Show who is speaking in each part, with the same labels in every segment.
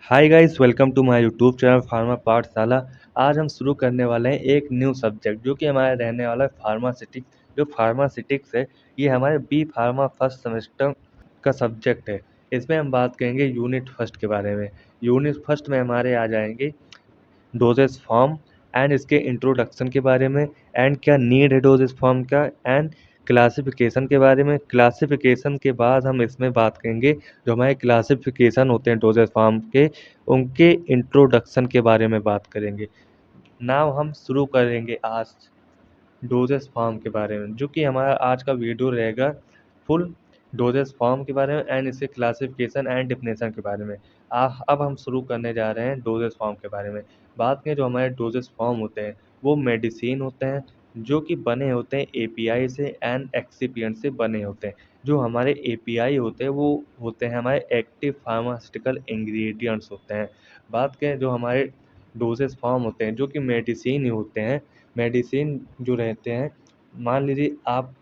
Speaker 1: Hi guys, welcome to my YouTube channel pharma Pathshala. आज हम शुरू करने वाले हैं एक न्यू सब्जेक्ट जो कि हमारा रहने वाला है फार्मास्यूटिक्स। जो फार्मास्यूटिक्स है ये हमारे बी फार्मा फर्स्ट सेमेस्टर का सब्जेक्ट है। इसमें हम बात करेंगे यूनिट फर्स्ट के बारे में। यूनिट फर्स्ट में हमारे आ जाएंगे डोजेस फॉर्म एंड इसके इंट्रोडक्शन के बारे में, एंड क्या नीड है डोजेस फॉर्म का, एंड क्लासिफिकेशन के बारे में। क्लासिफिकेशन के बाद हम इसमें बात करेंगे जो हमारे क्लासिफिकेशन होते हैं डोजेस फॉर्म के, उनके इंट्रोडक्शन के बारे में बात करेंगे। नाउ हम शुरू करेंगे आज डोजेस फॉर्म के बारे में, जो कि हमारा आज का वीडियो रहेगा फुल डोजेस फॉर्म के बारे में एंड इसके क्लासिफिकेशन एंड डिफिनेशन के बारे में। अब हम शुरू करने जा रहे हैं डोजेस फॉर्म के बारे में। बात करें जो हमारे डोजेस फॉर्म होते हैं वो मेडिसिन होते हैं जो कि बने होते हैं एपीआई से एंड एक्सिपिएंट से बने होते हैं। जो हमारे एपीआई होते हैं वो होते हैं हमारे एक्टिव फार्मास्यूटिकल इंग्रेडिएंट्स होते हैं। बात करें जो हमारे डोजेस फॉर्म होते हैं जो कि मेडिसिन ही होते हैं। मेडिसिन जो रहते हैं, मान लीजिए आप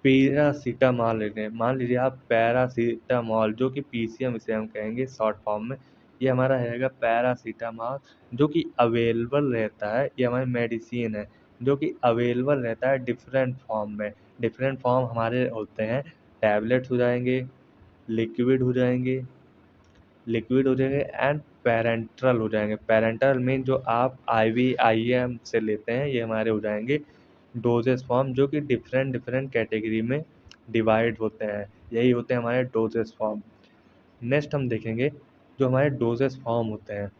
Speaker 1: पैरासीटामॉल ले रहे हैं, मान लीजिए आप पैरासीटामॉल जो कि पीसीएम इसे हम कहेंगे शॉर्ट फॉर्म में, ये हमारा रहेगा पैरासीटामॉल जो कि अवेलेबल रहता है। ये हमारी मेडिसिन है जो कि अवेलेबल रहता है डिफरेंट फॉर्म में। डिफरेंट फॉर्म हमारे होते हैं, टैबलेट्स हो जाएंगे, लिक्विड हो जाएंगे एंड पेरेंट्रल हो जाएंगे। पेरेंट्रल मीन जो आप आईवी आईएम से लेते हैं, ये हमारे हो जाएंगे डोजेस फॉर्म जो कि डिफरेंट डिफरेंट कैटेगरी में डिवाइड होते हैं। यही होते हैं हमारे डोजेस फॉर्म। नेक्स्ट हम देखेंगे जो हमारे डोजेस फॉर्म होते हैं।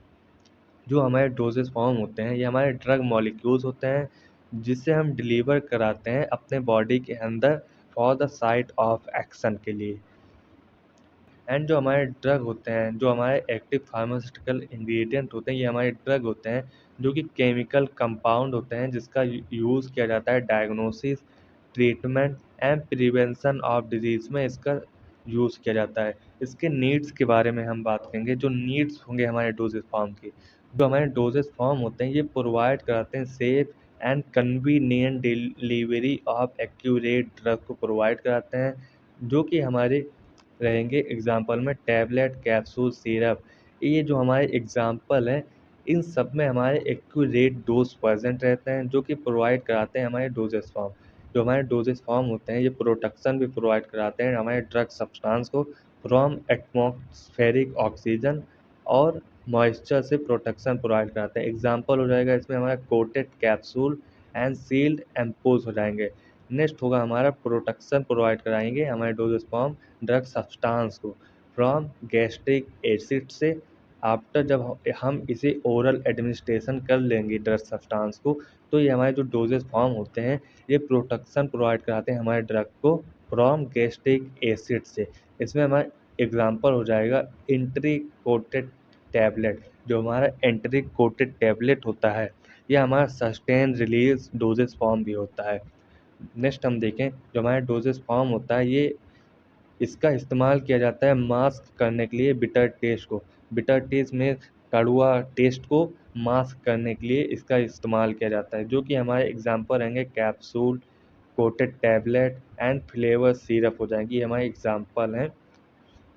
Speaker 1: जो हमारे डोजेस फॉर्म होते हैं ये हमारे ड्रग मॉलिक्यूल्स होते हैं जिसे हम डिलीवर कराते हैं अपने बॉडी के अंदर for the site of action के लिए। एंड जो हमारे ड्रग होते हैं, जो हमारे एक्टिव फार्मास्यूटिकल इंग्रेडिएंट होते हैं, ये हमारे ड्रग होते हैं जो कि केमिकल कंपाउंड होते हैं जिसका यूज़ किया जाता है diagnosis, treatment and prevention of disease में इसका यूज़ किया जाता है। इसके नीड्स के बारे में हम बात करेंगे। जो नीड्स होंगे हमारे डोजेस फॉर्म की, जो हमारे डोजेस फॉर्म होते हैं ये प्रोवाइड कराते हैं safe and convenient delivery of accurate drug को प्रोवाइड कराते हैं, जो कि हमारे रहेंगे एग्जाम्पल में टैबलेट, कैप्सूल, सिरप। ये जो हमारे एग्जाम्पल हैं इन सब में हमारे एक्यूरेट डोज प्रेजेंट रहते हैं जो कि प्रोवाइड कराते हैं हमारे डोजेस फॉर्म। जो हमारे डोजेस फॉर्म होते हैं ये प्रोटेक्शन भी प्रोवाइड कराते हैं हमारे ड्रग सब्सटेंस को फ्रॉम एटमॉस्फेरिक ऑक्सीजन और मॉइस्चर से प्रोटेक्शन प्रोवाइड कराते हैं। एग्जाम्पल हो जाएगा इसमें हमारा कोटेड कैप्सूल एंड सील्ड एम्पोज हो जाएंगे। नेक्स्ट होगा हमारा प्रोटेक्शन प्रोवाइड कराएंगे हमारे डोजेस फॉर्म ड्रग सब्सटेंस को फ्रॉम गैस्ट्रिक एसिड से। आफ्टर जब हम इसे ओरल एडमिनिस्ट्रेशन कर लेंगे ड्रग सब्सटेंस को, तो ये हमारे जो डोजेस फॉर्म होते हैं ये प्रोटेक्शन प्रोवाइड कराते हैं हमारे ड्रग को फ्रॉम गैस्ट्रिक एसिड से। इसमें हमारा एग्जांपल हो जाएगा एंट्री कोटेड टैबलेट। जो हमारा एंट्री कोटेड टैबलेट होता है ये हमारा सस्टेन रिलीज डोजेस फॉर्म भी होता है। नेक्स्ट हम देखें जो हमारा डोजेस फॉर्म होता है ये इसका इस्तेमाल किया जाता है मास्क करने के लिए बिटर टेस्ट को। बिटर टेस्ट में कड़वा टेस्ट को मास्क करने के लिए इसका इस्तेमाल किया जाता है, जो कि हमारे एग्जांपल रहेंगे capsule, coated tablet and flavour syrup हो जाएंगी। ये हमारे एग्जांपल हैं।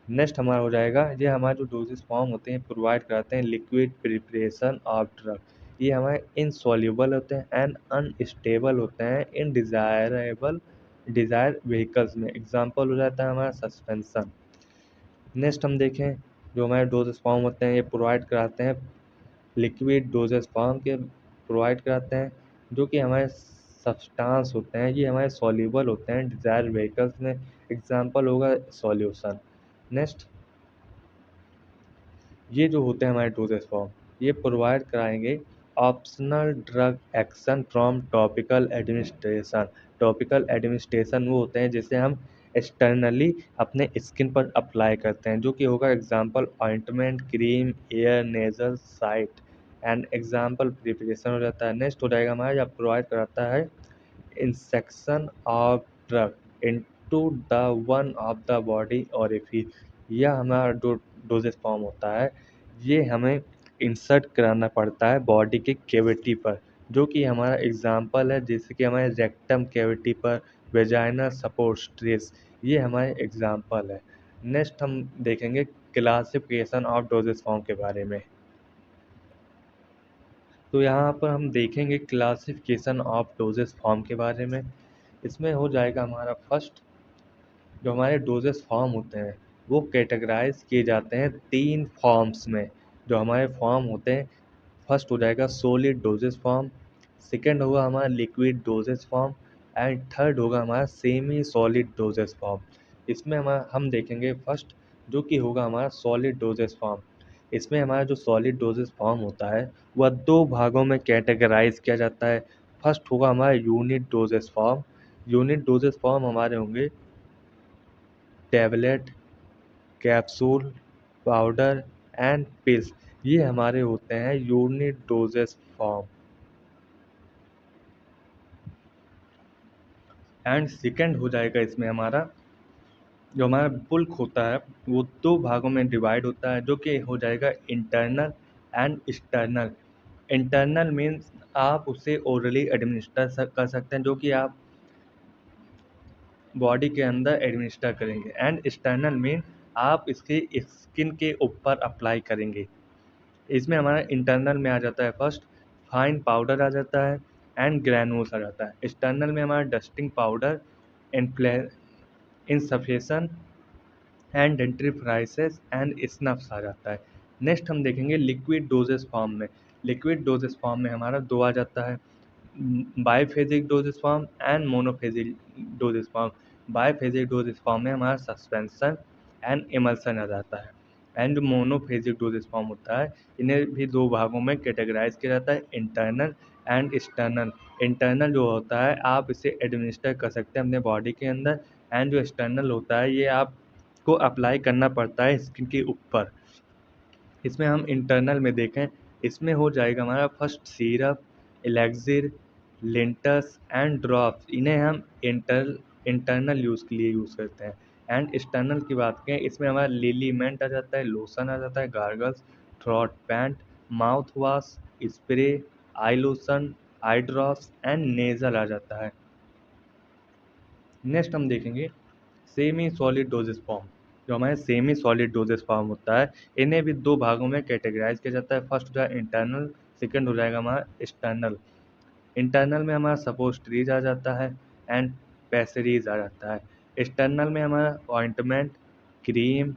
Speaker 1: नेक्स्ट हमारा हो जाएगा ये हमारे जो डोजेस फॉर्म होते हैं प्रोवाइड कराते हैं लिक्विड प्रिपरेशन ऑफ ड्रग। ये हमारे इनसॉल्युबल होते हैं एंड अनस्टेबल होते हैं इन डिज़ायर व्हीकल्स में। एग्जांपल हो जाता है हमारा सस्पेंसन। नेक्स्ट हम देखें जो हमारे डोजेस फॉर्म होते हैं ये प्रोवाइड कराते हैं लिक्विड डोजेस फॉर्म के प्रोवाइड कराते हैं जो कि हमारे सब्सटेंस होते हैं ये हमारे सॉल्युबल होते हैं डिज़ायर व्हीकल्स में। एग्जांपल होगा सॉल्यूशन। नेक्स्ट ये जो होते हैं हमारे डोजेस फॉर्म ये प्रोवाइड कराएंगे optional drug action from topical administration. Topical administration वो होते हैं जिसे हम एक्सटर्नली अपने स्किन पर अप्लाई करते हैं, जो कि होगा example ointment, cream, air, nasal site and example preparation हो जाता है। नेक्स्ट हो जाएगा हमारा जब प्रोवाइड कराता है insertion of drug into the one of the body orifice. यह हमारा जो डोजेस फॉर्म होता है ये हमें इंसर्ट कराना पड़ता है बॉडी के कैविटी पर, जो कि हमारा एग्जांपल है जैसे कि हमारे रेक्टम कैविटी पर, वेजाइना सपोर्ट स्ट्रेस, ये हमारे एग्जांपल है। नेक्स्ट हम देखेंगे क्लासिफिकेशन ऑफ डोजेस फॉर्म के बारे में। तो यहाँ पर हम देखेंगे क्लासिफिकेशन ऑफ डोजेस फॉर्म के बारे में। इसमें हो जाएगा हमारा फर्स्ट, जो हमारे डोजेस फॉर्म होते हैं वो कैटेगराइज किए जाते हैं 3 फॉर्म्स में। जो हमारे फॉर्म होते हैं, फर्स्ट हो जाएगा सॉलिड डोजेस फॉर्म, सेकंड होगा हमारा liquid dosage form and third होगा हमारा सेमी सॉलिड डोजेस फॉर्म। इसमें हम देखेंगे फर्स्ट जो कि होगा हमारा सॉलिड डोजेस फॉर्म। इसमें हमारा जो सॉलिड डोजेस फॉर्म होता है वह 2 भागों में कैटेगराइज किया जाता है। फर्स्ट होगा हमारा unit doses form. Unit doses form हमारे होंगे tablet, capsule, powder and pills. ये हमारे होते हैं unit doses form. And second हो जाएगा इसमें हमारा, जो हमारा बुल्क होता है वो 2 भागों में डिवाइड होता है, जो कि हो जाएगा internal and external. Internal means आप उसे ओरली एडमिनिस्टर कर सकते हैं, जो कि आप बॉडी के अंदर एडमिनिस्टर करेंगे। एंड एक्सटर्नल मीन आप इसके स्किन के ऊपर अप्लाई करेंगे। इसमें हमारा इंटरनल में आ जाता है फर्स्ट फाइन पाउडर आ जाता है एंड ग्रैनुल्स आ जाता है। एक्सटर्नल में हमारा dusting powder, insufflations and dentifrices and snuffs आ जाता है। नेक्स्ट हम देखेंगे लिक्विड डोजेस फॉर्म में। लिक्विड डोजेस फॉर्म में हमारा 2 आ जाता है, biphasic dosage form and monophasic dosage form. Biphasic dosage form में हमारा सस्पेंशन एंड इमल्सन आ जाता है। एंड जो मोनोफेजिक डोजेस फॉर्म होता है इन्हें भी 2 भागों में कैटेगराइज किया जाता है, इंटरनल एंड एक्सटर्नल। इंटरनल जो होता है आप इसे एडमिनिस्टर कर सकते हैं अपने बॉडी के अंदर, एंड जो एक्सटर्नल होता है ये आपको अप्लाई करना पड़ता है स्किन के ऊपर। इसमें हम इंटरनल में देखें, इसमें हो जाएगा हमारा first syrup, elixir, linctus and drops. इन्हें हम इंटरनल यूज़ के लिए यूज़ करते हैं। एंड एक्सटर्नल की बात करें, इसमें हमारा लिलीमेंट आ जाता है, लोशन आ जाता है, gargles, throat paint, mouth wash, spray, eye lotion, eye drops and nasal आ जाता है। नेक्स्ट हम देखेंगे सेमी सॉलिड डोजेस फॉर्म। जो हमारे सेमी सॉलिड डोजेस फॉर्म होता है इन्हें भी 2 भागों में कैटेगराइज किया जाता है। फर्स्ट हो जाएगा इंटरनल, सेकंड हो जाएगा हमारा एक्सटर्नल। इंटरनल में हमारा सपोस्ट्रीज आ जाता है एंड पैसेरीज आ जाता है। एक्सटर्नल में हमारा ointment, cream,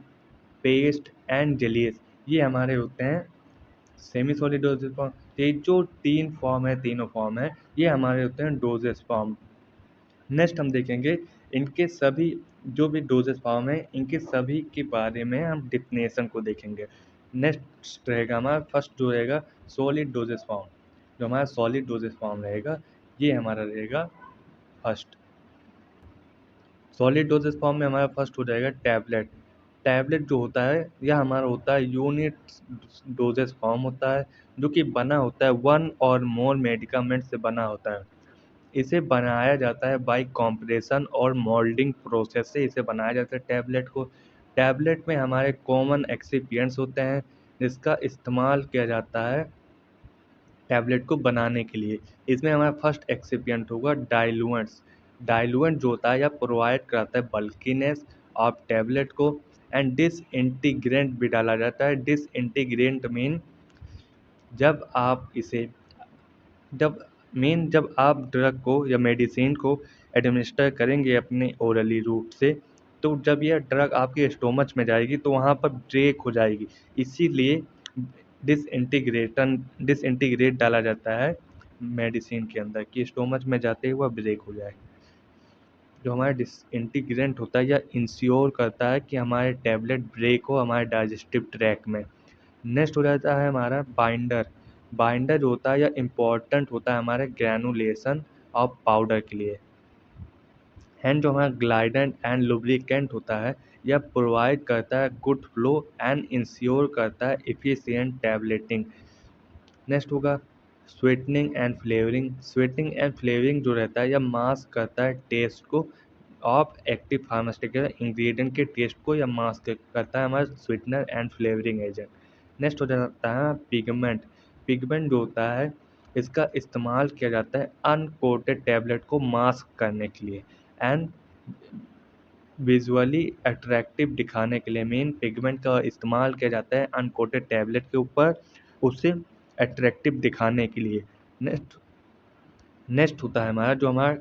Speaker 1: paste and jellies, ये हमारे होते हैं सेमी सॉलिड डोजेस फॉर्म। ये जो 3 फॉर्म है, तीनों फॉर्म है, ये हमारे होते हैं डोजेस फॉर्म। नेक्स्ट हम देखेंगे इनके सभी जो भी डोजेस फॉर्म है इनके सभी के बारे में हम डिफिनेशन को देखेंगे। नेक्स्ट रहेगा हमारा फर्स्ट जो रहेगा सॉलिड डोजेस फॉर्म। जो हमारा सॉलिड डोजेस फॉर्म रहेगा ये हमारा रहेगा फर्स्ट। सॉलिड डोजेस फॉर्म में हमारा फर्स्ट हो जाएगा टैबलेट। टैबलेट जो होता है यह हमारा होता है यूनिट डोजेस फॉर्म होता है, जो कि बना होता है 1 और मोर मेडिकामेंट से बना होता है। इसे बनाया जाता है बाय कॉम्प्रेशन और मोल्डिंग प्रोसेस से इसे बनाया जाता है टैबलेट को। टैबलेट में हमारे कॉमन एक्सिपिएंट्स होते हैं जिसका इस्तेमाल किया जाता है टैबलेट को बनाने के लिए। इसमें हमारा फर्स्ट एक्सिपिएंट होगा डाइलुएंट्स। डाइलुएंट जो होता है यह प्रोवाइड कराता है बल्कीनेस ऑफ टैबलेट को। एंड डिसइंटीग्रेंट भी डाला जाता है। डिसइंटीग्रेंट मीन जब आप इसे जब आप ड्रग को या मेडिसिन को एडमिनिस्टर करेंगे अपने ओरली रूट से, तो जब यह ड्रग आपके स्टोमच में जाएगी तो वहाँ पर ब्रेक हो जाएगी। इसीलिए डिसइंटीग्रेट डाला जाता है मेडिसिन के अंदर कि स्टोमच में जाते ही वह ब्रेक हो जाए। जो हमारा डिसइंटीग्रेंट होता है यह इंश्योर करता है कि हमारे टैबलेट ब्रेक हो हमारे डाइजेस्टिव ट्रैक में। नेक्स्ट हो जाता है हमारा बाइंडर। बाइंडर जो होता है यह इम्पॉर्टेंट होता है हमारे ग्रैनुलेशन ऑफ पाउडर के लिए। एंड जो हमारा ग्लाइडेंट एंड लुब्रिकेंट होता है यह प्रोवाइड करता है गुड फ्लो एंड इंश्योर करता है एफिशिएंट टैबलेटिंग। नेक्स्ट होगा sweetening and flavouring. Sweetening and flavouring जो रहता है यह मास्क करता है टेस्ट को ऑफ एक्टिव फार्मास्यूटिकल इंग्रेडिएंट के टेस्ट को यह मास्क करता है हमारा sweetener and flavouring agent. Next हो जाता है पिगमेंट। पिगमेंट जो होता है इसका इस्तेमाल किया जाता है अनकोटेड टैबलेट को मास्क करने के लिए। एंड विजुअली अट्रैक्टिव दिखाने के लिए मेन पिगमेंट का इस्तेमाल किया जाता है अनकोटेड टैबलेट के ऊपर, उसे अट्रैक्टिव दिखाने के लिए। नेक्स्ट नेक्स्ट होता है हमारा जो हमारा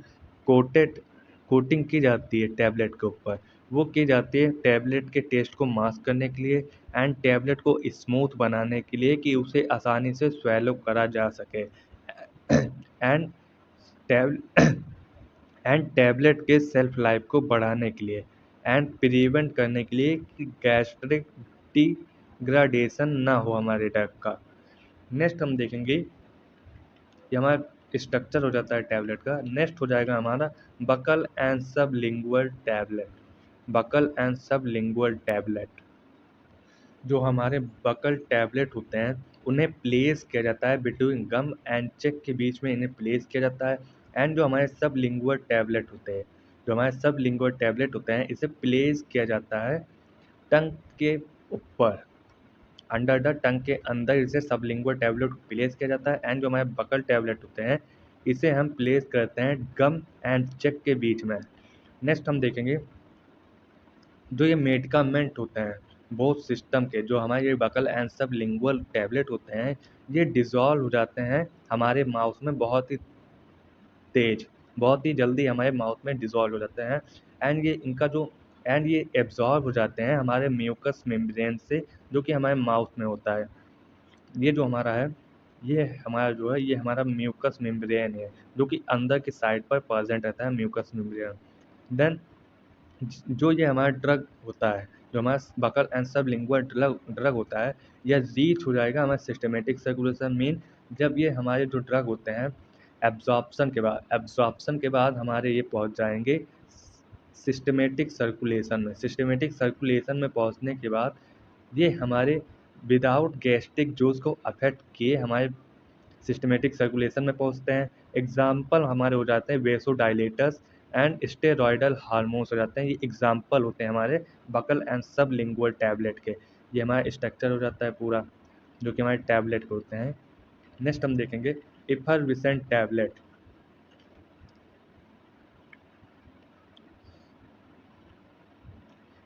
Speaker 1: कोटिंग की जाती है टैबलेट के ऊपर, वो की जाती है टैबलेट के टेस्ट को मास्क करने के लिए एंड टैबलेट को स्मूथ बनाने के लिए कि उसे आसानी से स्वेलो करा जा सके एंड टैब एंड टैबलेट के सेल्फ लाइफ को बढ़ाने के लिए एंड प्रिवेंट करने के लिए कि गैस्ट्रिक डिग्राडेशन ना हो हमारे ड्रग का। नेक्स्ट हम देखेंगे, ये हमारा स्ट्रक्चर हो जाता है टैबलेट का। नेक्स्ट हो जाएगा हमारा buccal and sublingual tablet. Buccal and sublingual tablet, जो हमारे बकल टैबलेट होते हैं उन्हें प्लेस किया जाता है बिटवीन गम एंड चेक के बीच में, इन्हें प्लेस किया जाता है। एंड जो हमारे सबलिंगुअल टैबलेट होते हैं, जो हमारे सबलिंगुअल टैबलेट होते हैं इसे प्लेस किया जाता है टंग के ऊपर, अंडर द टंग के अंदर इसे सबलिंगुअल टैबलेट प्लेस किया जाता है। एंड जो हमारे बकल टैबलेट होते हैं इसे हम प्लेस करते हैं गम एंड चेक के बीच में। नेक्स्ट हम देखेंगे, जो ये मेडिकामेंट होते हैं बोथ सिस्टम के, जो हमारे ये बकल एंड सबलिंगुअल टैबलेट होते हैं, ये डिज़ोल्व हो जाते हैं हमारे माउथ में बहुत ही तेज, बहुत ही जल्दी हमारे माउथ में डिज़ोल्व हो जाते हैं। एंड ये इनका जो एंड ये एब्जॉर्ब हो जाते हैं हमारे म्यूकस मेम्ब्रेन से, जो कि हमारे माउथ में होता है। ये जो हमारा है, ये हमारा जो है, ये हमारा म्यूकस मेम्ब्रेन है, जो कि अंदर की साइड पर प्रेजेंट रहता है म्यूकस मेम्ब्रेन। देन जो ये हमारा ड्रग होता है, जो हमारा buccal and sublingual drug drug होता है, यह रीच हो जाएगा हमारे सिस्टमेटिक सर्कुलेशन मीन, जब ये हमारे जो ड्रग होते हैं एब्जॉर्प्शन के बाद हमारे ये पहुंच जाएंगे सिस्टमेटिक सर्कुलेशन में। सिस्टमेटिक सर्कुलेशन में पहुंचने के बाद ये हमारे विदाउट गैस्ट्रिक जूस को अफेक्ट किए हमारे सिस्टमेटिक सर्कुलेशन में पहुंचते हैं। एग्जाम्पल हमारे हो जाते हैं वेसोडाइलेटर्स एंड स्टेरॉयडल हार्मोन्स हो जाते हैं। ये एग्जाम्पल होते हैं हमारे बकल एंड सबलिंगुअल टैबलेट के। ये हमारा स्ट्रक्चर हो जाता है पूरा, जो कि हमारे टैबलेट के होते हैं। नेक्स्ट हम देखेंगे इफरविसेंट टैबलेट।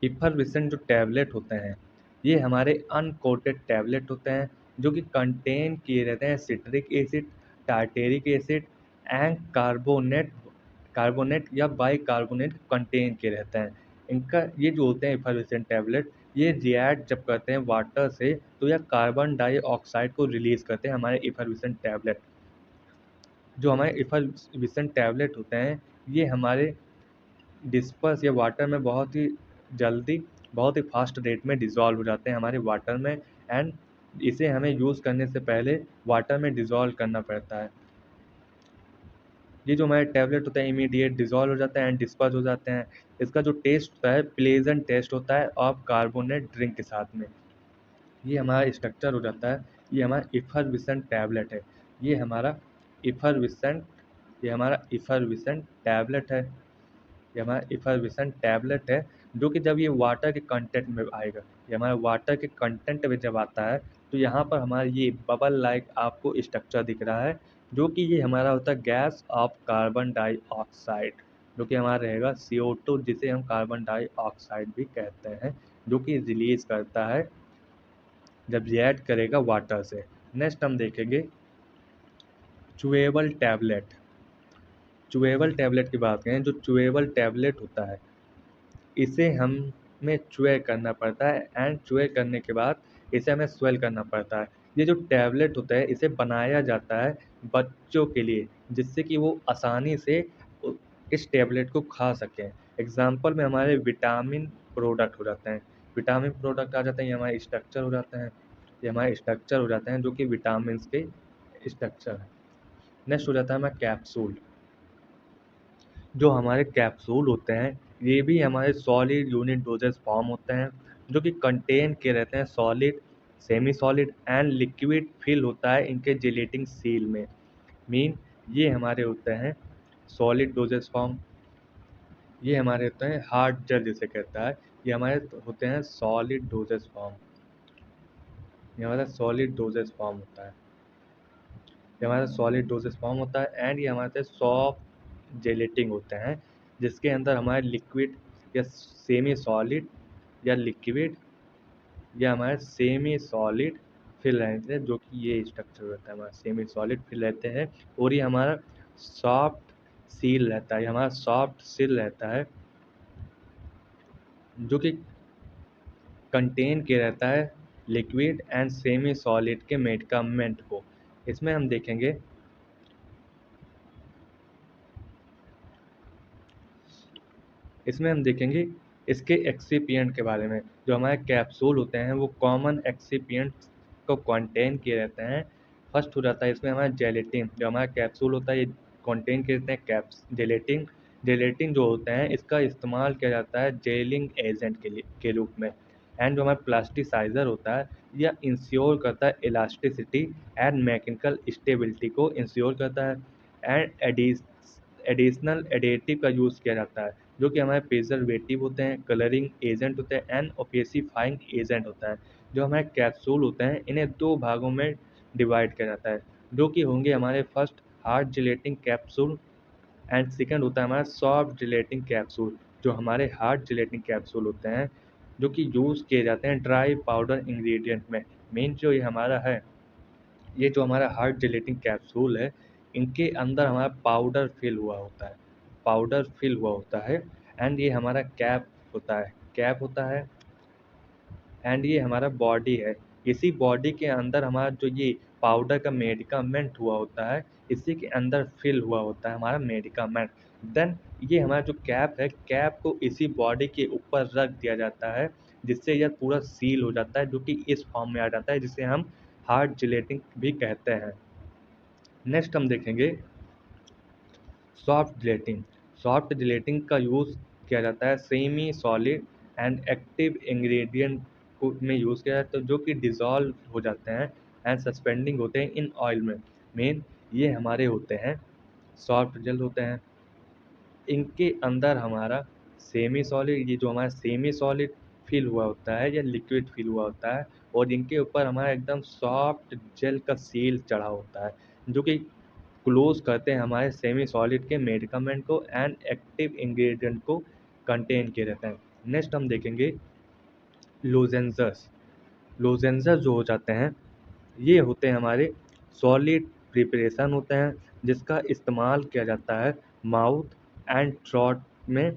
Speaker 1: इफरविसेंट जो टैबलेट होते हैं ये हमारे अनकोटेड टैबलेट होते हैं, जो कि कंटेन किए रहते हैं citric acid, tartaric acid and carbonate या बाइकार्बोनेट कंटेन किए रहते हैं। इनका ये जो होते हैं इफरविसेंट टैबलेट, ये रिएक्ट जब करते हैं वाटर से तो यह कार्बन डाइऑक्साइड को रिलीज करते हैं हमारे इफरविसेंट टैबलेट। जो हमारे इफरविसेंट टैबलेट होते हैं ये हमारे डिस्पर्स या वाटर में बहुत ही जल्दी, बहुत ही फास्ट रेट में डिज़ोल्व हो जाते हैं हमारे वाटर में। एंड इसे हमें यूज़ करने से पहले वाटर में डिज़ोल्व करना पड़ता है। ये जो हमारे टैबलेट होता है इमीडिएट डिज़ोल्व हो जाता है एंड डिस्पर्स हो जाते हैं। इसका जो टेस्ट होता है प्लेजेंट टेस्ट होता है ऑफ कार्बोनेट ड्रिंक के साथ में। ये हमारा स्ट्रक्चर हो जाता है, ये हमारा इफरविसेंट टैबलेट है। ये हमारा इफरविसेंट ये हमारा इफरविसेंट टैबलेट है। ये हमारा इफरविसेंट टैबलेट है, जो कि जब ये वाटर के कंटेंट में आएगा, ये हमारा वाटर के कंटेंट में जब आता है तो यहाँ पर हमारा ये बबल लाइक आपको स्ट्रक्चर दिख रहा है, जो कि ये हमारा होता है गैस ऑफ कार्बन डाइऑक्साइड, जो कि हमारा रहेगा CO2, जिसे हम कार्बन डाइऑक्साइड भी कहते हैं, जो कि रिलीज करता है जब रिएक्ट करेगा वाटर से। नेक्स्ट हम देखेंगे चुएबल टैबलेट। चुएबल टैबलेट की बात करें, जो चुएबल टैबलेट होता है इसे हमें च्युए करना पड़ता है एंड च्युए करने के बाद इसे हमें स्वेल करना पड़ता है। ये जो टैबलेट होता है इसे बनाया जाता है बच्चों के लिए, जिससे कि वो आसानी से इस टैबलेट को खा सकें। एग्जाम्पल में हमारे विटामिन प्रोडक्ट हो जाते हैं, विटामिन प्रोडक्ट आ जाते हैं, ये हमारे स्ट्रक्चर हो जाते हैं, ये हमारे स्ट्रक्चर हो जाते हैं जो कि विटामिन के स्ट्रक्चर है। नेक्स्ट हो जाता है हमारा कैप्सूल। जो हमारे कैप्सूल होते हैं ये भी हमारे सॉलिड यूनिट डोजेस फॉर्म होते हैं, जो कि कंटेन के रहते हैं solid, semi solid and liquid fill होता है इनके जिलेटिंग सील में। मीन ये हमारे होते हैं सॉलिड डोजेस फॉर्म, ये हमारे होते हैं हार्ड जेल जिसे कहता है, ये हमारे होते हैं सॉलिड डोजेस फॉर्म। ये हमारा सॉलिड डोजेस फॉर्म होता है, ये हमारा सॉलिड डोजेस फॉर्म होता है एंड ये हमारे सॉफ्ट जेलेटिंग होते हैं, जिसके अंदर हमारे लिक्विड या सेमी सॉलिड या लिक्विड या हमारे सेमी सॉलिड फिल रहते हैं, जो कि ये स्ट्रक्चर रहता है हमारा सेमी सॉलिड फिल रहते हैं। और ये हमारा सॉफ्ट सील रहता है, ये हमारा सॉफ्ट सील रहता है जो कि कंटेन किया रहता है लिक्विड एंड सेमी सॉलिड के मेडिकामेंट को। इसमें हम देखेंगे इसके एक्सिपिएंट के बारे में। जो हमारे कैप्सूल होते हैं वो कॉमन एक्सिपिएंट को कंटेन किए रहते हैं। फर्स्ट हो जाता है इसमें हमारा जेलेटिन। जो हमारा कैप्सूल होता है ये कंटेन किए रहते हैं जेलेटिन। जेलेटिन जो होता है इसका इस्तेमाल किया जाता है जेलिंग एजेंट के रूप में। एंड जो हमारा प्लास्टिसाइजर होता है यह इंश्योर करता है इलास्टिसिटी एंड मैकेनिकल स्टेबिलिटी को इंश्योर करता है। एंड एडिशनल एडेटिव का यूज़ किया जाता है जो कि हमारे प्रिजर्वेटिव होते हैं, कलरिंग एजेंट होते हैं एंड ओपेसिफाइंग एजेंट होता है। जो हमारे कैप्सूल होते हैं इन्हें दो भागों में डिवाइड किया जाता है जो कि होंगे हमारे first hard gelatin capsule and second होता है हमारा सॉफ्ट जिलेटिंग कैप्सूल। जो हमारे हार्ड जिलेटिंग कैप्सूल होते हैं जो कि यूज़ किए जाते हैं ड्राई पाउडर इंग्रेडिएंट में। मेन जो ये हमारा है, ये जो हमारा हार्ड जिलेटिन कैप्सूल है इनके अंदर हमारा पाउडर फिल हुआ होता है, पाउडर फिल हुआ होता है। एंड ये हमारा कैप होता है एंड ये हमारा बॉडी है। इसी बॉडी के अंदर हमारा जो ये पाउडर का मेडिकामेंट हुआ होता है इसी के अंदर फिल हुआ होता है हमारा मेडिकामेंट। देन ये हमारा जो कैप है, कैप को इसी बॉडी के ऊपर रख दिया जाता है जिससे यह पूरा सील हो जाता है जो कि इस फॉर्म में आ जाता है जिसे हम हार्ड जिलेटिन भी कहते हैं। नेक्स्ट हम देखेंगे सॉफ्ट जिलेटिन। सॉफ्ट जिलेटिन का यूज़ किया जाता है semi solid and active ingredient में यूज़ किया जाता है जो कि डिज़ोल्व हो जाते हैं एंड सस्पेंडिंग होते हैं इन ऑयल में। मेन ये हमारे होते हैं सॉफ्ट जेल होते हैं। इनके अंदर हमारा सेमी सॉलिड, ये जो हमारा सेमी सॉलिड फील हुआ होता है या लिक्विड फील हुआ होता है और इनके ऊपर हमारा एकदम सॉफ्ट जेल का सील चढ़ा होता है जो कि क्लोज करते हैं हमारे सेमी सॉलिड के मेडिकामेंट को एंड एक्टिव इंग्रेडिएंट को कंटेन किए रहते हैं। नेक्स्ट हम देखेंगे लोजेंजर्स। लोजेंजर जो हो जाते हैं ये होते हैं हमारे सॉलिड प्रिपरेशन होते हैं जिसका इस्तेमाल किया जाता है माउथ एंड थ्रोट में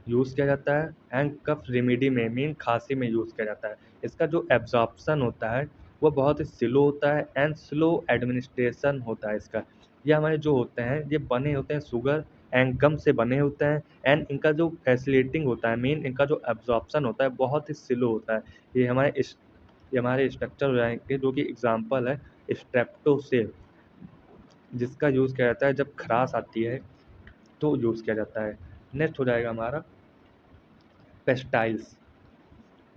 Speaker 1: यूज़ किया जाता है एंड कफ रेमेडी में मीन खांसी में यूज़ किया जाता है। इसका जो एब्जॉर्प्शन होता है वो बहुत ही स्लो होता है एंड स्लो एडमिनिस्ट्रेशन होता है इसका। ये हमारे जो होते हैं ये बने होते हैं शुगर एंड गम से बने होते हैं एंड इनका जो फैसिलिटिंग होता है मीन इनका जो एब्जॉर्प्शन होता है बहुत ही स्लो होता है। ये हमारे स्ट्रक्चर हो जाएंगे जो कि एग्जांपल है स्ट्रेप्टोसेल जिसका यूज़ किया जाता है जब खराश आती है तो यूज़ किया जाता है। नेक्स्ट हो जाएगा हमारा पेस्टाइल्स।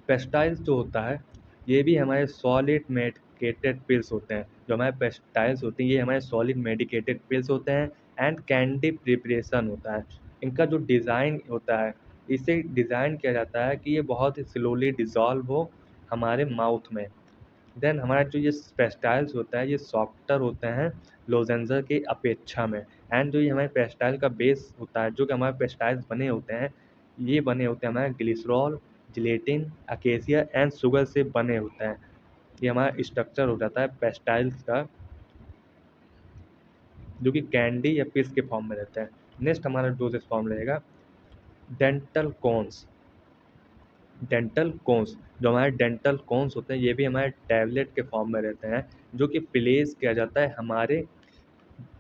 Speaker 1: पेस्टाइल्स जो होता है ये भी हमारे सॉलिड मेडिकेटेड पिल्स होते हैं। जो हमारे पेस्टाइल्स होते हैं ये हमारे सॉलिड मेडिकेटेड पिल्स होते हैं एंड कैंडी प्रिपरेशन होता है। इनका जो डिज़ाइन होता है इसे डिज़ाइन किया जाता है कि ये बहुत ही स्लोली डिज़ोल्व हो हमारे माउथ में। देन हमारा जो ये पेस्टाइल्स होता है ये सॉफ्टर होते हैं लोजेंजर की अपेक्षा में। एंड जो ये हमारे पेस्टाइल का बेस होता है जो कि हमारे पेस्टाइल्स बने होते हैं ये बने होते हैं हमारे glycerol, gelatin, acacia and sugar से बने होते हैं। ये हमारा स्ट्रक्चर हो जाता है पेस्टाइल्स का जो कि कैंडी या पिल्स के फॉर्म में रहता है। नेक्स्ट हमारा डोजेज फॉर्म रहेगा डेंटल कोन्स। डेंटल कोन्स, जो हमारे डेंटल कोन्स होते हैं ये भी हमारे टैबलेट के फॉर्म में रहते हैं जो कि प्लेस किया जाता है हमारे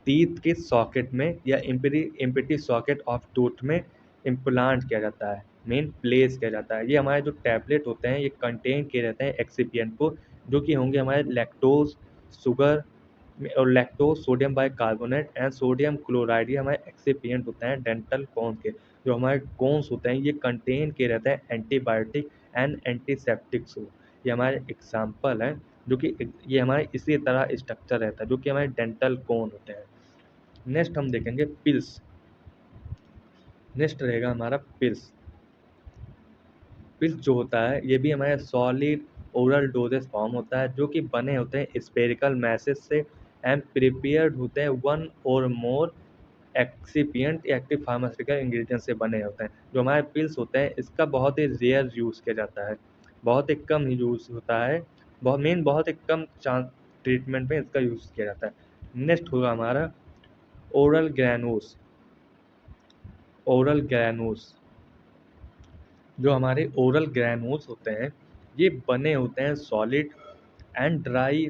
Speaker 1: टीथ के सॉकेट में या इम्पिटी सॉकेट ऑफ टूथ में इम्प्लांट किया जाता है, मेन प्लेस किया जाता है। ये हमारे जो टैबलेट होते हैं ये कंटेन किए रहते हैं एक्सिपिएंट को जो कि होंगे हमारे लैक्टोज, शुगर और lactose, sodium bicarbonate and sodium chloride. ये हमारे एक्सिपिएंट होते हैं डेंटल कोन के। जो हमारे कोन्स होते हैं ये कंटेन किए रहते हैं एंटीबायोटिक एंड एंटीसेप्टिक्स को। ये हमारे एग्जाम्पल हैं जो कि ये हमारे इसी तरह स्ट्रक्चर रहता है जो कि हमारे डेंटल कोन होते हैं। नेक्स्ट हम देखेंगे पिल्स। नेक्स्ट रहेगा हमारा पिल्स। पिल्स जो होता है ये भी हमारे सॉलिड ओरल डोजेस फॉर्म होता है जो कि बने होते हैं स्पेरिकल मैसेज से एंड प्रिपेयर्ड होते हैं वन और मोर एक्सिपिएंट या एक्टिव फार्मास्यूटिकल इंग्रेडिएंट से बने होते हैं। जो हमारे पिल्स होते हैं इसका बहुत ही रेयर यूज़ किया जाता है, बहुत ही कम यूज़ होता है, बहुत ही कम चांस ट्रीटमेंट में इसका यूज़ किया जाता है। नेक्स्ट होगा हमारा ओरल ग्रैन्यूल्स। ओरल ग्रैन्यूल्स, जो हमारे ओरल ग्रैन्यूल्स होते हैं ये बने होते हैं सॉलिड एंड ड्राई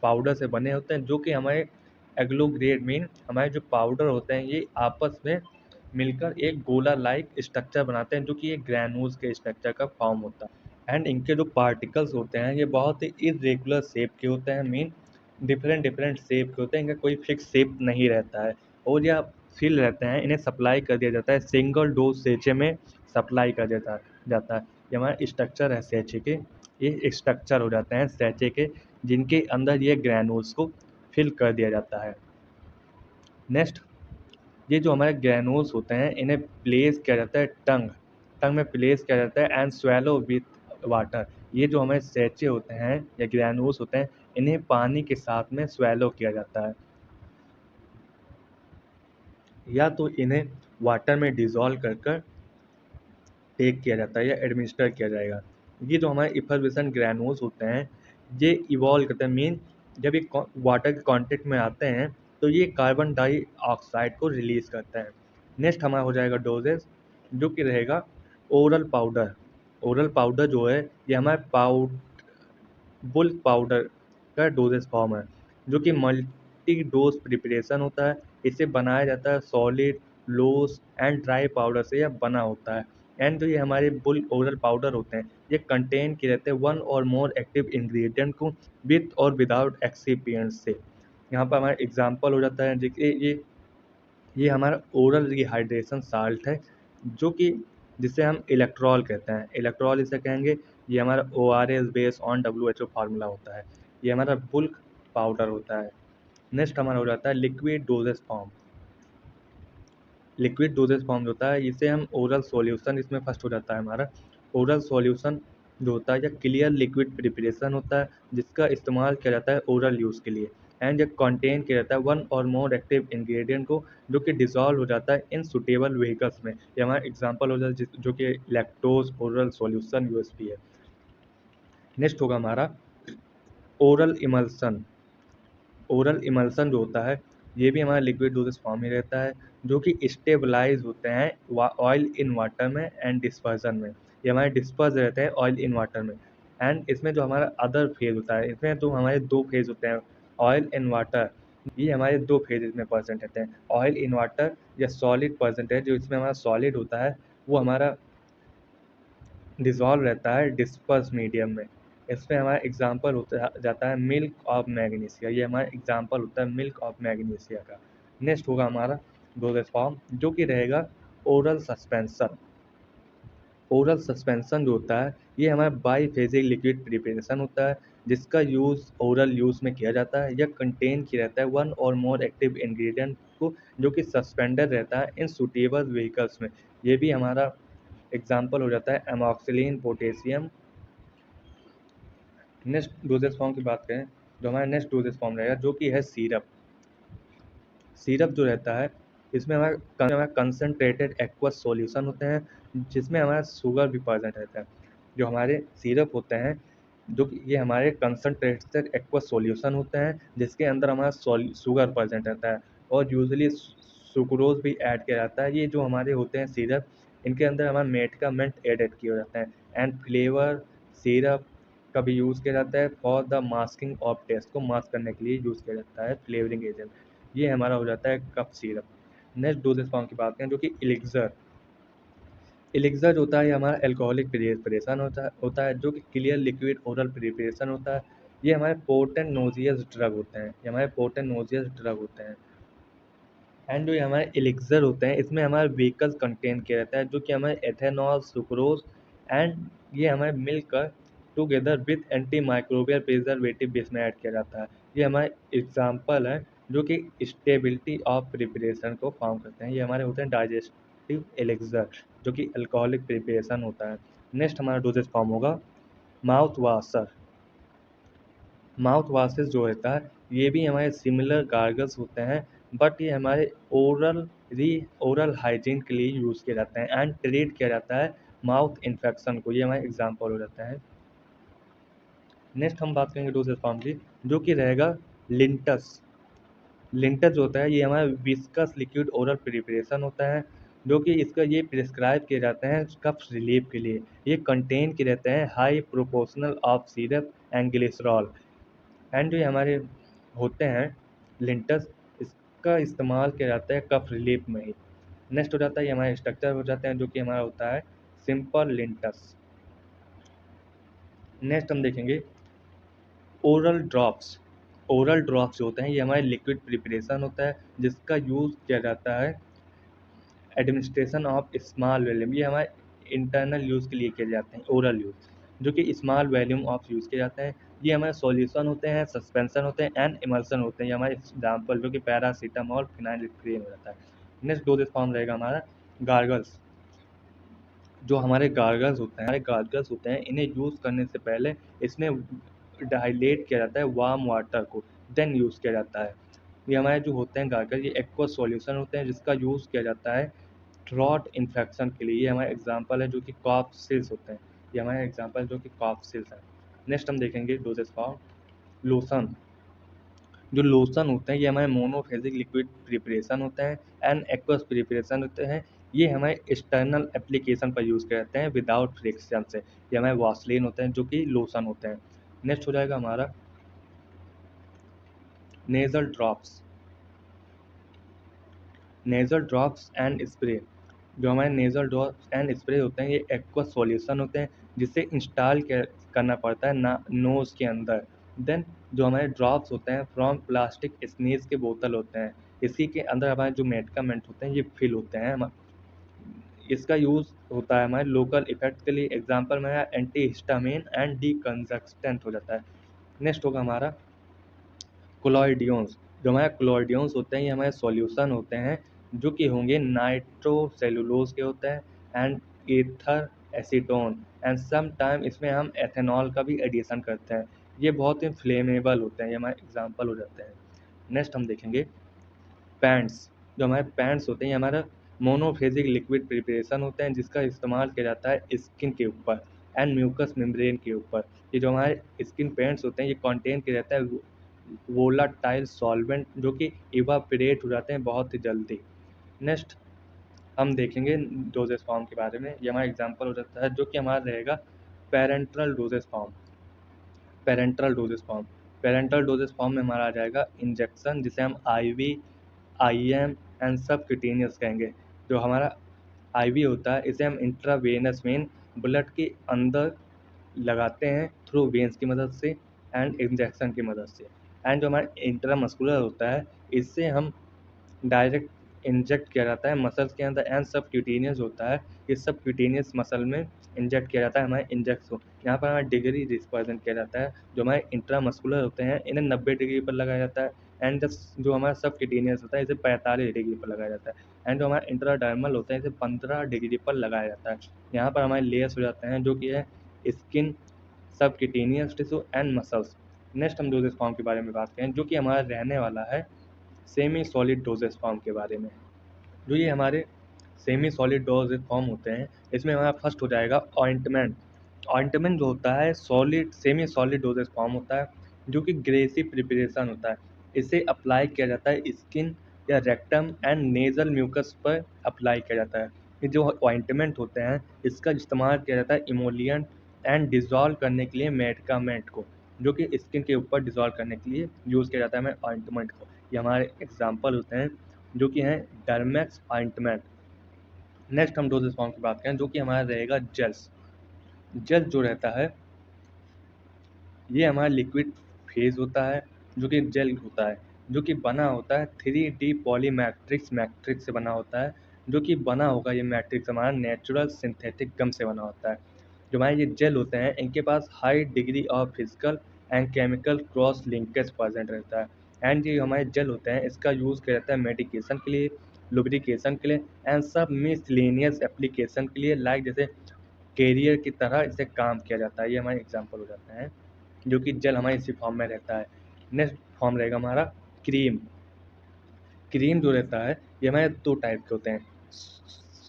Speaker 1: पाउडर से बने होते हैं, जो कि हमारे एग्लोग्रेड मीन हमारे जो पाउडर होते हैं ये आपस में मिलकर एक गोला लाइक स्ट्रक्चर बनाते हैं, जो कि एक ग्रैन्यूल्स के स्ट्रक्चर का फॉर्म होता है। एंड इनके जो पार्टिकल्स होते हैं ये बहुत ही इरेगुलर शेप के होते हैं, मीन डिफरेंट डिफरेंट शेप के होते हैं, इनका कोई फिक्स शेप नहीं रहता है और यह फिल रहते हैं। इन्हें सप्लाई कर दिया जाता है सिंगल डोज सेचे में, सप्लाई कर दिया जाता है। ये हमारा स्ट्रक्चर है सेचे के, ये स्ट्रक्चर हो जाते हैं सेचे के जिनके अंदर ये ग्रैन्यूल्स को फिल कर दिया जाता है। नेक्स्ट, ये जो हमारे ग्रैन्यूल्स होते हैं इन्हें प्लेस किया जाता है टंग में प्लेस किया जाता है एंड स्वेलो विथ वाटर। ये जो हमारे सेचे होते हैं या ग्रैन्यूल्स होते हैं इन्हें पानी के साथ में स्वेलो किया जाता है, या तो इन्हें वाटर में डिज़ोल्व कर कर टेक किया जाता है या एडमिनिस्टर किया जाएगा। ये जो हमारे इफर्वेसेंट ग्रैन्यूल्स होते हैं ये इवॉल्व करते हैं, मीन जब ये वाटर के कांटेक्ट में आते हैं तो ये कार्बन डाइऑक्साइड को रिलीज़ करते हैं। नेक्स्ट हमारा हो जाएगा डोजेज, जो कि रहेगा ओरल पाउडर। ओरल पाउडर जो है ये हमारे बुल्क पाउडर का डोजेज फॉर्म है, जो कि मल्टी डोज प्रिपरेशन होता है। इसे बनाया जाता है solid, loss and dry powder से यह बना होता है। एंड जो ये हमारे बुल्क ओरल पाउडर होते हैं ये कंटेन किए रहते हैं वन और मोर एक्टिव इंग्रेडिएंट को विथ और विदाउट एक्सिपिएंट से। यहाँ पर हमारा एग्जांपल हो जाता है देखिए ये हमारा ओरल रिहाइड्रेशन साल्ट है, जो कि जिसे हम इलेक्ट्रॉल कहते हैं। इलेक्ट्रॉल इसे कहेंगे, ये हमारा ORS base on WHO formula होता है। ये हमारा बुल्क पाउडर होता है। नेक्स्ट हमारा हो जाता है liquid doses form. Liquid doses form जो होता है इसे हम ओरल सॉल्यूशन, इसमें फर्स्ट हो जाता है हमारा ओरल सॉल्यूशन जो होता है या क्लियर लिक्विड प्रिपरेशन होता है जिसका इस्तेमाल किया जाता है ओरल यूज़ के लिए। एंड ये कंटेन किया जाता है वन और मोर एक्टिव इंग्रेडिएंट को, जो कि डिसॉल्व हो जाता है इन सुटेबल व्हीकल्स में। ये हमारा एग्जांपल हो जाता है जो कि लैक्टोज ओरल सॉल्यूशन USP है। नेक्स्ट होगा हमारा ओरल इमल्सन। ओरल इमल्सन जो होता है ये भी हमारा लिक्विड डोजेज फॉर्म ही रहता है, जो कि स्टेबलाइज होते हैं ऑयल इन वाटर में एंड डिस्पर्जन में। ये हमारे डिस्पर्स रहते हैं ऑयल इन वाटर में। एंड इसमें जो हमारा अदर फेज होता है, इसमें तो हमारे दो फेज होते हैं ऑयल इन वाटर। ये हमारे दो फेज इसमें परसेंट रहते हैं, ऑयल इन वाटर या सॉलिड परसेंटेज। जो इसमें हमारा सॉलिड होता है वो हमारा डिसॉल्व रहता है डिस्पर्स मीडियम में। इसमें हमारा एग्जांपल होता जाता है मिल्क ऑफ मैग्नीशिया। ये हमारा एग्जांपल होता है मिल्क ऑफ मैग्नीशिया का। नेक्स्ट होगा हमारा डोजेज फॉर्म, जो कि रहेगा ओरल सस्पेंशन। ओरल सस्पेंशन जो होता है ये हमारा बाईफेजिक लिक्विड प्रिपरेशन होता है जिसका यूज़ ओरल यूज़ में किया जाता है। यह कंटेन किया रहता है वन और मोर एक्टिव इंग्रेडिएंट को, जो कि सस्पेंडेड रहता है इन सुटेबल व्हीकल्स में। ये भी हमारा एग्जाम्पल हो जाता है एमॉक्सिलिन पोटेशियम। नेक्स्ट डोजेज फॉर्म की बात करें, जो हमारा नेक्स्ट डोजेज फॉर्म रहेगा जो कि है सिरप। सिरप जो रहता है इसमें हमारा कंसनट्रेटेड एक्वस सॉल्यूशन होते हैं जिसमें हमारा शुगर भी प्रेजेंट रहता है। जो हमारे सिरप होते हैं जो कि ये हमारे कंसनट्रेटेड एक्वस सॉल्यूशन होते हैं जिसके अंदर हमारा शुगर प्रेजेंट रहता है और यूजुअली सुक्रोज भी ऐड किया जाता है। ये जो हमारे होते हैं सिरप इनके अंदर हमारा मेडिकामेंट एडेड किया जाता है। एंड फ्लेवर सिरप का भी यूज़ किया जाता है for the masking of taste, को मास्क करने के लिए यूज़ किया जाता है फ्लेवरिंग एजेंट। ये हमारा हो जाता है cough syrup. Next dosage form की बात करें जो कि एलिक्सर। एलिक्सर जो होता है ये हमारा एल्कोहलिक प्रिपरेशन होता है जो कि क्लियर लिक्विड ओरल प्रिपरेशन होता है। ये हमारे पोटेंट नोजियस ड्रग होते हैं, ये हमारे पोटेंट नोजियस ड्रग होते हैं। एंड जो ये हमारे एलिक्सर होते हैं इसमें हमारे व्हीकल्स कंटेन किया रहता है, जो कि हमारे एथेनॉल सुक्रोज एंड ये हमारे मिलकर together with anti microbial preservative भी इसमें ऐड किया जाता है। ये हमारे एग्जाम्पल है जो कि स्टेबिलिटी ऑफ प्रिपरेशन को फॉर्म करते हैं। ये हमारे होते हैं डाइजेस्टिव एलिक्सर जो कि अल्कोहलिक प्रिपरेशन होता है। नेक्स्ट हमारा डोजेज फॉर्म होगा माउथ वाशर। माउथ वाशेस जो होता है ये भी हमारे सिमिलर गार्गल्स होते हैं बट ये हमारे ओरल हाइजीन के लिए यूज़ किया जाता है एंड ट्रीट किया जाता है माउथ इन्फेक्शन को। ये हमारा एग्जाम्पल हो जाता है। नेक्स्ट हम बात करेंगे डोसेज फॉर्म की, जो कि रहेगा लिंटस। लिंटस जो होता है ये हमारा विस्कस लिक्विड ओरल प्रिपरेशन होता है, जो कि इसका ये प्रिस्क्राइब किए जाते हैं कफ रिलीफ के लिए। ये कंटेन किए रहते हैं high proportional of syrup and glycerol. And जो ये हमारे होते हैं लिंटस, इसका इस्तेमाल किया जाता है कफ रिलीफ में ही। नेक्स्ट हो जाता है ये हमारे स्ट्रक्चर हो जाते हैं, जो कि हमारा होता है सिंपल लिंटस। नेक्स्ट हम देखेंगे ओरल ड्रॉप्स। ओरल ड्रॉप्स जो होते हैं ये हमारे लिक्विड प्रिपरेशन होता है, जिसका यूज़ किया जाता है एडमिनिस्ट्रेशन ऑफ स्मॉल वॉल्यूम। ये हमारे इंटरनल यूज़ के लिए किए जाते हैं ओरल यूज़, जो कि स्मॉल वॉल्यूम ऑफ यूज़ किए जाते हैं। ये हमारे सॉल्यूशन होते हैं, सस्पेंशन होते हैं एंड इमल्सन होते हैं। ये हमारे एग्जाम्पल जो कि पैरासीटामॉल फिनाइलिप्रिन हो जाता है। नेक्स्ट डोजेज फॉर्म रहेगा हमारा गार्गल्स। जो हमारे गार्गल्स होते हैं इन्हें यूज़ करने से पहले इसमें डाइलेट किया जाता है वार्म वाटर को, देन यूज़ किया जाता है। ये हमारे जो होते हैं गार्गल ये एक्वा सॉल्यूशन होते हैं, जिसका यूज़ किया जाता है थ्रॉट इन्फेक्शन के लिए। ये हमारे एग्जाम्पल है जो कि कॉफ सिल्स होते हैं। ये हमारे एग्जाम्पल जो कि कॉफ सिल्स हैं। नेक्स्ट हम देखेंगे डोजेज फॉर्म लोशन। जो लोशन होते हैं ये हमारे मोनोफेजिक लिक्विड प्रिपरेशन होते हैं एंड एक्वस प्रिपरेशन होते हैं। ये हमारे एक्सटर्नल एप्लीकेशन पर यूज़ किए जाते हैं विदाउट फ्रिक्शन से। ये हमारे वासलिन होते हैं जो कि लोशन होते हैं। नेक्स्ट हो जाएगा हमारा nasal drops. Nasal drops and spray. जो हमारे नेज़ल ड्रॉप्स एंड स्प्रे होते हैं ये एक्वा सॉल्यूशन होते हैं, जिसे इंस्टॉल करना पड़ता है ना नोज़ के अंदर। देन जो हमारे ड्रॉप्स होते हैं फ्रॉम प्लास्टिक स्नीज के बोतल होते हैं, इसी के अंदर हमारे जो मेडिकामेंट होते हैं ये फिल होते हैं। इसका यूज़ होता है हमारे लोकल इफेक्ट के लिए। एग्जाम्पल में एंटी हिस्टामिन एंड डीकंजस्टेंट हो जाता है। नेक्स्ट होगा हमारा कोलॉइडियंस। जो हमारे कोलॉइडियंस होते हैं ये हमारे सॉल्यूशन होते हैं, जो कि होंगे नाइट्रोसेलुलोज के होते हैं and ether acetone and some time इसमें हम एथेनॉल का भी एडिशन करते हैं। ये बहुत ही फ्लेमेबल होते हैं, ये हमारे एग्जाम्पल हो जाते हैं। नेक्स्ट हम देखेंगे पैंट्स। जो हमारे पैंट्स होते हैं ये हमारा मोनोफेजिक लिक्विड प्रिपरेशन होते हैं, जिसका इस्तेमाल किया जाता है स्किन के ऊपर एंड म्यूकस मेम्ब्रेन के ऊपर। ये जो हमारे स्किन पेंट्स होते हैं ये कंटेन किया जाता है वोलाटाइल सॉल्वेंट, जो कि इवापोरेट हो जाते हैं बहुत ही जल्दी। नेक्स्ट हम देखेंगे डोजेज फॉर्म के बारे में। ये हमारा एग्जांपल हो जाता है जो कि हमारा रहेगा parenteral doses form. Parenteral doses form parenteral doses form में हमारा आ जाएगा इंजेक्शन, जिसे हम आईवी, आईएम एंड सब क्यूटेनियस कहेंगे। जो हमारा आईवी होता है इसे हम इंट्रावेनस वेन ब्लड के अंदर लगाते हैं थ्रू वेंस की मदद से एंड इंजेक्शन की मदद से। एंड जो हमारा इंट्रामस्कुलर होता है इससे हम डायरेक्ट इंजेक्ट किया जाता है मसल्स के अंदर। एंड सब क्यूटेनियस होता है, इस सब क्यूटेनियस मसल में इंजेक्ट किया जाता है हमारे इंजेक्स को। यहाँ पर हमारा डिग्री रिप्रेजेंट किया जाता है। जो हमारे इंट्रामस्कुलर होते हैं इन्हें 90 डिग्री पर लगाया जाता है एंड जो हमारा सब क्यूटेनियस होता है इसे 45 डिग्री पर लगाया जाता है। एंड जो हमारा इंट्राडर्मल होता है इसे 15 डिग्री पर लगाया जाता है। यहाँ पर हमारे लेयर्स हो जाते हैं जो कि है स्किन, सब cutaneous tissue and muscles. Next हम डोजेज फॉर्म के बारे में बात करें, जो कि हमारा रहने वाला है सेमी सॉलिड डोजेज फॉर्म के बारे में। जो ये हमारे सेमी सॉलिड डोजेज फॉर्म होते हैं इसमें हमारा फर्स्ट हो जाएगा ऑइंटमेंट। ऑइंटमेंट जो होता है solid semi solid doses form होता है, जो कि ग्रेसी प्रिपरेशन होता है। इसे अप्लाई किया जाता है स्किन या रेक्टम एंड नेजल म्यूकस पर अप्लाई किया जाता है। ये जो ऑइंटमेंट होते हैं इसका इस्तेमाल किया जाता है इमोलियंट एंड डिज़ोल्व करने के लिए मेडिकामेंट को, जो कि स्किन के ऊपर डिज़ोल्व करने के लिए यूज़ किया जाता है हमें ऑइंटमेंट को। ये हमारे एग्जाम्पल होते हैं जो कि हैं डर्मेक्स ऑइंटमेंट। नेक्स्ट हम डोजेज फॉर्म की बात करें, जो कि हमारा रहेगा जेल्स। जेल जो रहता है ये हमारा लिक्विड फेज होता है, जो कि जेल होता है, जो कि बना होता है 3D पॉलीमैट्रिक्स मैट्रिक्स से बना होता है। जो कि बना होगा ये मैट्रिक्स हमारा नेचुरल सिंथेटिक गम से बना होता है। जो हमारे ये जेल होते हैं इनके पास high degree of physical and chemical cross linkage present रहता है। एंड ये हमारे जेल होते हैं इसका यूज़ किया जाता है मेडिकेशन के लिए, लुब्रिकेशन के लिए एंड सब मिसलेनियस एप्लीकेशन के लिए, लाइक जैसे कैरियर की तरह इसे काम किया जाता है। ये हमारे एग्जाम्पल हो जाते हैं, जो कि जेल हमारे इसी फॉर्म में रहता है। नेक्स्ट फॉर्म रहेगा हमारा क्रीम। क्रीम जो रहता है ये हमारे दो टाइप के होते हैं,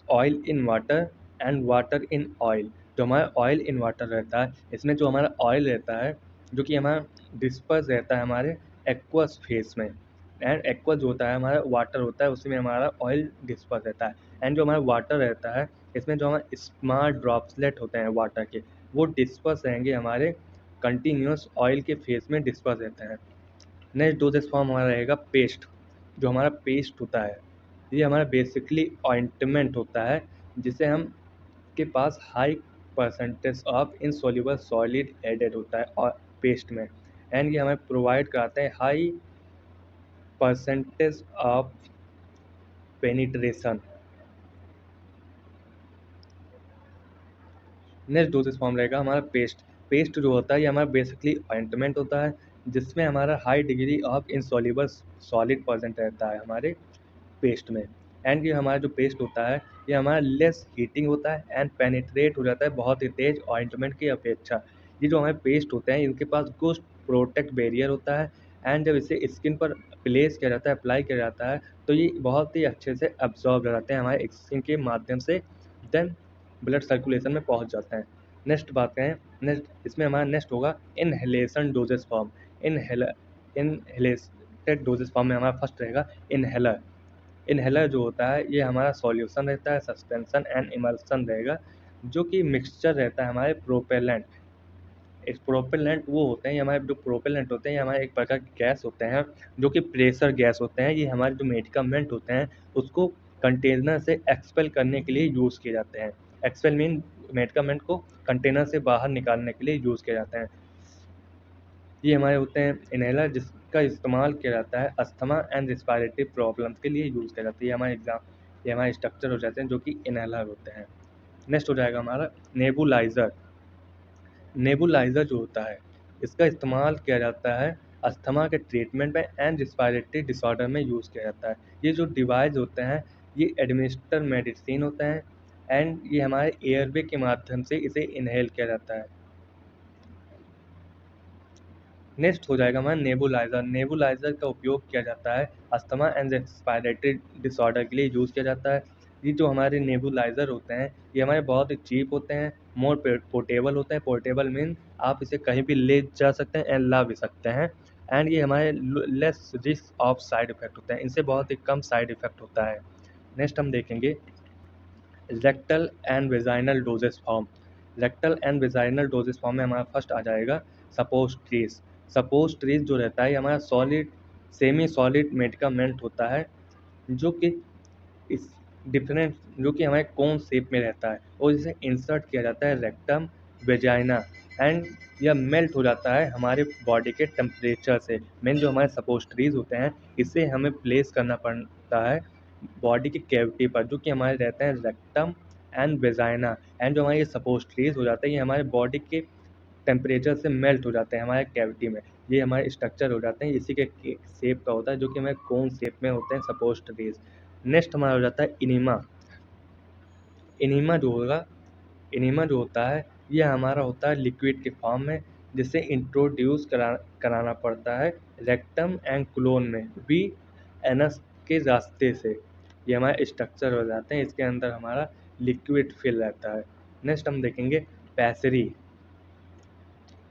Speaker 1: oil in water and water in oil. जो हमारा ऑयल इन वाटर रहता है इसमें जो हमारा ऑयल रहता है जो कि हमारा डिस्पर्स रहता है हमारे एक्वस फेस में, एंड एक्वस जो होता है हमारा वाटर होता है उसमें हमारा ऑयल डिस्पर्स रहता है। एंड जो हमारा वाटर रहता है इसमें जो हमारे स्मॉल ड्रॉप्सलेट होते हैं वाटर के वो डिस्पर्स रहेंगे हमारे कंटिन्यूस ऑयल के फेस में डिस्पर्स रहते हैं। नेक्स्ट डोजेस फॉर्म हमारा रहेगा पेस्ट। जो हमारा पेस्ट होता है ये हमारा बेसिकली ऑइंटमेंट होता है जिसे हम के पास high percentage of insoluble solid added होता है और पेस्ट में, एंड ये हमें प्रोवाइड कराते हैं high percentage of penetration. Next doses form रहेगा हमारा पेस्ट। पेस्ट जो होता है ये हमारा बेसिकली ऑइंटमेंट होता है जिसमें हमारा high degree of insoluble solid percent रहता है हमारे पेस्ट में। एंड ये हमारा जो पेस्ट होता है ये हमारा लेस हीटिंग होता है एंड पेनिट्रेट हो जाता है बहुत ही तेज ऑइंटमेंट की अपेक्षा। ये जो हमारे पेस्ट होते हैं इनके पास गुड प्रोटेक्ट बैरियर होता है, एंड जब इसे स्किन पर प्लेस किया जाता है अप्लाई किया जाता है तो ये बहुत ही अच्छे से अब्जॉर्ब हो जाते हैं हमारे स्किन के माध्यम से, देन ब्लड सर्कुलेशन में पहुंच जाते हैं। नेक्स्ट बात करें, नेक्स्ट इसमें हमारा नेक्स्ट होगा inhalation doses form. Inhalated doses form में हमारा फर्स्ट रहेगा इनहेलर। इनहेलर जो होता है ये हमारा सॉल्यूशन रहता है, सस्पेंशन एंड इमल्सन रहेगा जो कि मिक्सचर रहता है हमारे प्रोपेलेंट। एक प्रोपेलेंट वो होते हैं, ये हमारे जो प्रोपेलेंट होते हैं ये हमारे एक प्रकार के गैस होते हैं जो कि प्रेशर गैस होते हैं। ये हमारे जो मेडिकामेंट होते हैं उसको कंटेनर से एक्सपेल करने के लिए यूज़ किए जाते हैं। एक्सपेल मीन मेडिकामेंट को कंटेनर से बाहर निकालने के लिए यूज़ किए जाते हैं। ये हमारे होते हैं इनहेलर जिसका इस्तेमाल किया जाता है अस्थमा एंड रिस्पायरेटरी प्रॉब्लम्स के लिए यूज़ किया जाता है। ये हमारे स्ट्रक्चर हो जाते हैं जो कि इनहेलर होते हैं। नेक्स्ट हो जाएगा हमारा नेबुलाइज़र। नेबुलाइज़र जो होता है इसका इस्तेमाल किया जाता है अस्थमा के ट्रीटमेंट में एंड रिस्पायरेटरी डिसऑर्डर में यूज़ किया जाता है। ये जो डिवाइस होते हैं ये एडमिनिस्टर मेडिसिन होते हैं एंड ये हमारे एयरवे के माध्यम से इसे इनहेल किया जाता है। नेक्स्ट हो जाएगा हमारा नेबुलाइज़र। नेबुलाइज़र का उपयोग किया जाता है अस्थमा एंड रेस्पिरेटरी डिसऑर्डर के लिए यूज़ किया जाता है। ये जो हमारे नेबुलाइज़र होते हैं ये हमारे बहुत ही चीप होते हैं, मोर पोर्टेबल होते हैं। पोर्टेबल मीन आप इसे कहीं भी ले जा सकते हैं एंड ला भी सकते हैं, एंड ये हमारे less risk of side effect होते हैं, इनसे बहुत ही कम साइड इफ़ेक्ट होता है। नेक्स्ट हम देखेंगे rectal and vaginal doses form. Rectal and vaginal doses form में हमारा फर्स्ट आ जाएगा सपोस्ट्रीज। सपोस्ट्रीज जो रहता है ये हमारा सॉलिड सेमी सॉलिड मेडिकामेंट होता है जो कि इस डिफरेंट जो कि हमारे कोन शेप में रहता है और इसे इंसर्ट किया जाता है रेक्टम वेजाइना, एंड यह मेल्ट हो जाता है हमारे बॉडी के टेम्परेचर से। मेन जो हमारे सपोस्ट्रीज होते हैं इसे हमें प्लेस करना पड़ता है बॉडी की कैविटी पर जो कि हमारे रहते हैं रेक्टम एंड वेजाइना, एंड जो हमारे ये सपोस्ट्रीज हो जाते हैं ये हमारे बॉडी के टेम्परेचर से मेल्ट हो जाते हैं हमारे कैविटी में। ये हमारे स्ट्रक्चर हो जाते हैं इसी के शेप का होता है जो कि हमारे कोन शेप में होते हैं सपोस्ट्रीज। नेक्स्ट हमारा हो जाता है इनिमा। इनिमा जो होगा इनिमा जो होता है ये हमारा होता है लिक्विड के फॉर्म में जिसे इंट्रोड्यूस कराना पड़ता है रेक्टम एंड क्लोन में वी एनस के रास्ते से। ये हमारे स्ट्रक्चर हो जाते हैं, इसके अंदर हमारा लिक्विड फिल रहता है। नेक्स्ट हम देखेंगे पैसरी।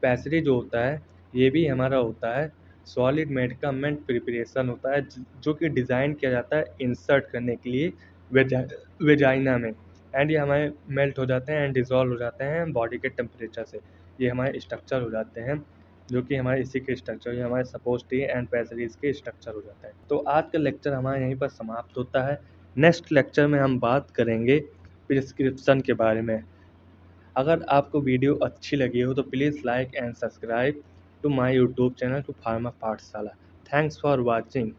Speaker 1: पैसरी जो होता है ये भी हमारा होता है सॉलिड मेडिकामेंट प्रिपरेशन होता है जो कि डिज़ाइन किया जाता है इंसर्ट करने के लिए वेजाइना में, एंड ये हमारे मेल्ट हो जाते हैं एंड डिज़ोल्व हो जाते हैं बॉडी के टेम्परेचर से। ये हमारे स्ट्रक्चर हो जाते हैं जो कि हमारे इसी के स्ट्रक्चर ये हमारे सपोस्ट्री एंड पैसरीज के स्ट्रक्चर हो जाता है। तो आज का लेक्चर हमारा यहीं पर समाप्त होता है। नेक्स्ट लेक्चर में हम बात करेंगे प्रिस्क्रिप्शन के बारे में। अगर आपको वीडियो अच्छी लगी हो तो please like and subscribe to my YouTube channel to Pharma Pathshala. Thanks for watching.